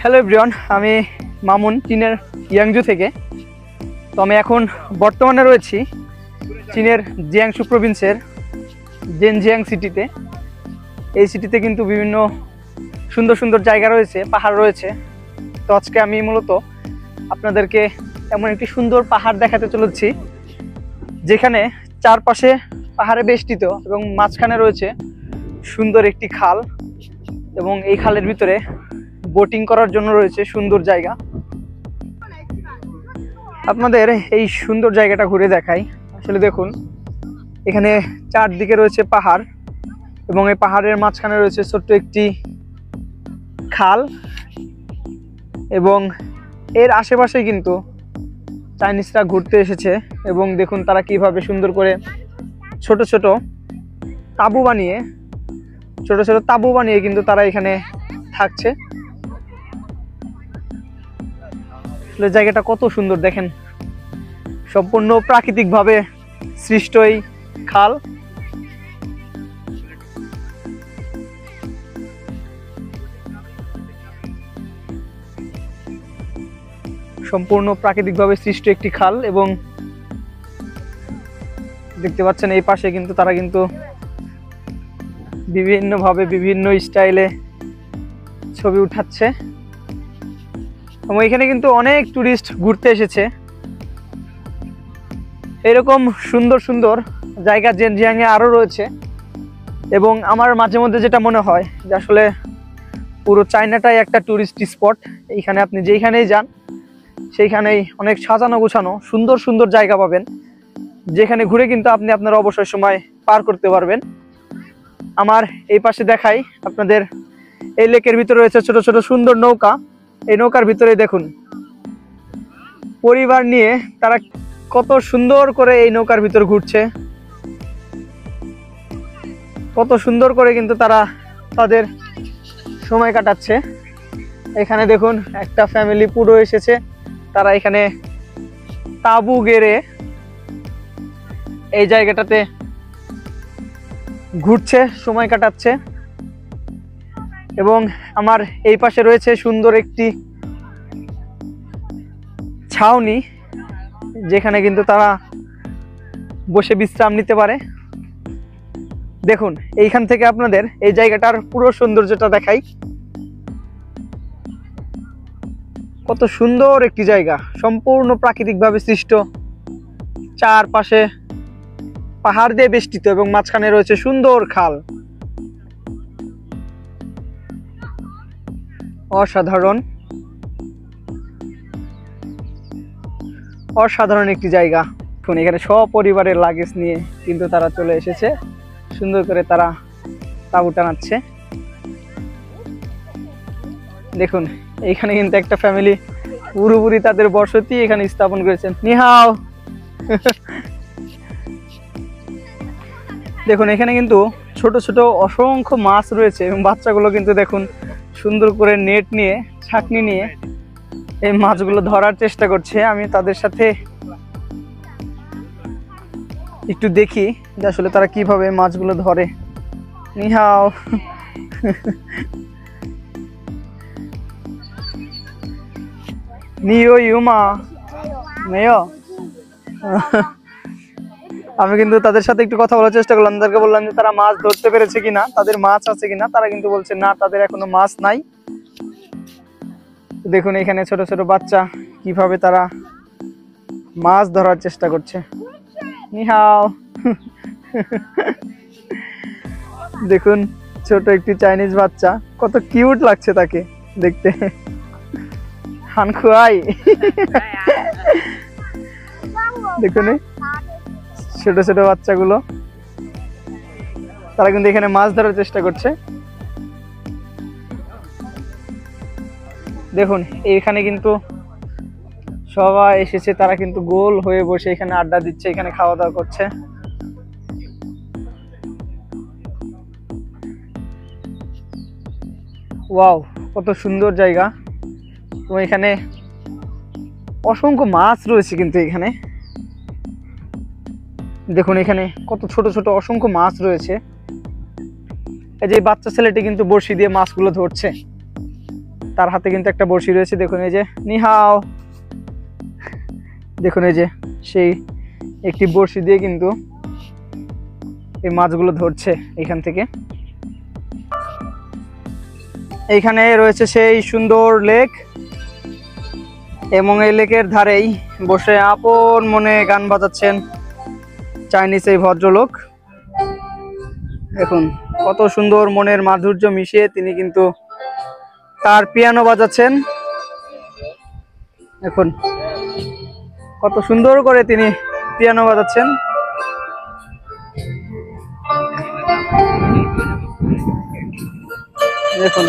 Hello everyone, আমি মামুন চীনের ইয়াংজু থেকে। তো আমি এখন বর্তমানে রয়েছি চীনের জিয়াংশু প্রভিন্সের জেনজিয়াং সিটিতে। এই সিটিতে কিন্তু বিভিন্ন সুন্দর সুন্দর জায়গা রয়েছে, পাহাড় রয়েছে। তো আজকে আমি মূলত আপনাদেরকে এমন একটি সুন্দর পাহাড় দেখাতে চলেছি যেখানে চারপাশে পাহাড়ে বেষ্টিত এবং মাঝখানে রয়েছে সুন্দর একটি খাল, এবং এই খালের ভিতরে বোটিং করার জন্য রয়েছে সুন্দর জায়গা। আপনাদের এই সুন্দর জায়গাটা ঘুরে দেখাই। আসলে দেখুন, এখানে চারদিকে রয়েছে পাহাড় এবং এই পাহাড়ের মাঝখানে রয়েছে ছোট্ট একটি খাল, এবং এর আশেপাশে কিন্তু চাইনিজরা ঘুরতে এসেছে। এবং দেখুন তারা কিভাবে সুন্দর করে ছোট ছোট তাঁবু বানিয়ে কিন্তু তারা এখানে থাকছে। আসলে জায়গাটা কত সুন্দর দেখেন, সম্পূর্ণ প্রাকৃতিকভাবে সৃষ্ট এই খাল। সম্পূর্ণ প্রাকৃতিকভাবে সৃষ্ট একটি খাল, এবং দেখতে পাচ্ছেন এই পাশে কিন্তু তারা কিন্তু বিভিন্নভাবে বিভিন্ন স্টাইলে ছবি উঠাচ্ছে। এবং এখানে কিন্তু অনেক টুরিস্ট ঘুরতে এসেছে। এরকম সুন্দর সুন্দর জায়গা জেনজিয়াংয়ে আরও রয়েছে। এবং আমার মাঝে মধ্যে যেটা মনে হয় যে আসলে পুরো চায়নাটাই একটা টুরিস্ট স্পট। এইখানে আপনি যেইখানেই যান সেইখানেই অনেক সাজানো গোছানো সুন্দর সুন্দর জায়গা পাবেন, যেখানে ঘুরে কিন্তু আপনি আপনার অবসর সময় পার করতে পারবেন। আমার এই পাশে দেখাই আপনাদের, এই লেকের ভিতরে রয়েছে ছোট ছোট সুন্দর নৌকা। এই নৌকার ভিতরে দেখুন পরিবার নিয়ে তারা কত সুন্দর করে এই নৌকার ভিতর ঘুরছে, কত সুন্দর করে কিন্তু তারা তাদের সময় কাটাচ্ছে। এখানে দেখুন একটা ফ্যামিলি পুরো এসেছে, তারা এখানে তাঁবু গেড়ে এই জায়গাটাতে ঘুরছে, সময় কাটাচ্ছে। এবং আমার এই পাশে রয়েছে সুন্দর একটি ছাউনি, যেখানে কিন্তু তারা বসে বিশ্রাম নিতে পারে। দেখুন এইখান থেকে আপনাদের এই জায়গাটার পুরো সৌন্দর্যটা দেখাই। কত সুন্দর একটি জায়গা, সম্পূর্ণ প্রাকৃতিকভাবে সৃষ্ট, চারপাশে পাহাড় দিয়ে বেষ্টিত এবং মাঝখানে রয়েছে সুন্দর খাল। অসাধারণ অসাধারণ একটি জায়গা। এখন এখানে সপরিবারের লাগেজ নিয়ে কিন্তু তারা চলে এসেছে, সুন্দর করে তারা তাঁবু টানাচ্ছে। দেখুন এইখানে কিন্তু একটা ফ্যামিলি পুরোপুরি তাদের বসতি এখানে স্থাপন করেছেন। নিহাও। দেখুন এখানে কিন্তু ছোট ছোট অসংখ্য মাছ রয়েছে, এবং বাচ্চাগুলো কিন্তু দেখুন সুন্দর করে নেট নিয়ে, ছাঁকনি নিয়ে এই মাছগুলো ধরার চেষ্টা করছে। আমি তাদের সাথে একটু দেখি যে আসলে তারা কিভাবে মাছগুলো ধরে। নিহাও। নিও ইউমা মেয়। আমি কিন্তু তাদের সাথে একটু কথা বলার চেষ্টা করলাম, তাদেরকে বললাম যে তারা মাছ ধরতে পেরেছে কিনা, তাদের মাছ আছে কিনা। তারা কিন্তু বলছে না, তাদের এখনো মাছ নাই। দেখুন এখানে ছোট ছোট বাচ্চা কিভাবে তারা মাছ ধরার চেষ্টা করছে। নিহাও। দেখুন ছোট একটি চাইনিজ বাচ্চা, কত কিউট লাগছে তাকে দেখতে। হানখুয়াই। দেখুন ছোট ছোট বাচ্চাগুলো, তারা কিন্তু এখানে মাছ ধরার চেষ্টা করছে। দেখুন এখানে কিন্তু সবাই এসেছে, তারা কিন্তু গোল হয়ে বসে এখানে আড্ডা দিচ্ছে, এখানে খাওয়া দাওয়া করছে। ওয়াও, কত সুন্দর জায়গা। তো এখানে অসংখ্য মাছ রয়েছে কিন্তু এখানে দেখুন, এখানে কত ছোট ছোট অসংখ্য মাছ রয়েছে। এই যে বাচ্চা ছেলেটি কিন্তু বড়শি দিয়ে মাছগুলো ধরছে। তার হাতে কিন্তু একটা বড়শি রয়েছে, দেখুন এই যে নিহাও, দেখুন এই যে সেই একটি বড়শি দিয়ে কিন্তু এই মাছগুলো ধরছে এখান থেকে। এইখানে রয়েছে সেই সুন্দর লেক, এবং এই লেকের ধারেই বসে আপন মনে গান বাজাচ্ছেন চাইনিজ এই ভদ্রলোক। দেখুন কত সুন্দর মনের মাধুর্য মিশিয়ে তিনি কিন্তু তার পিয়ানো বাজাচ্ছেন। দেখুন কত সুন্দর করে তিনি পিয়ানো বাজাচ্ছেন। দেখুন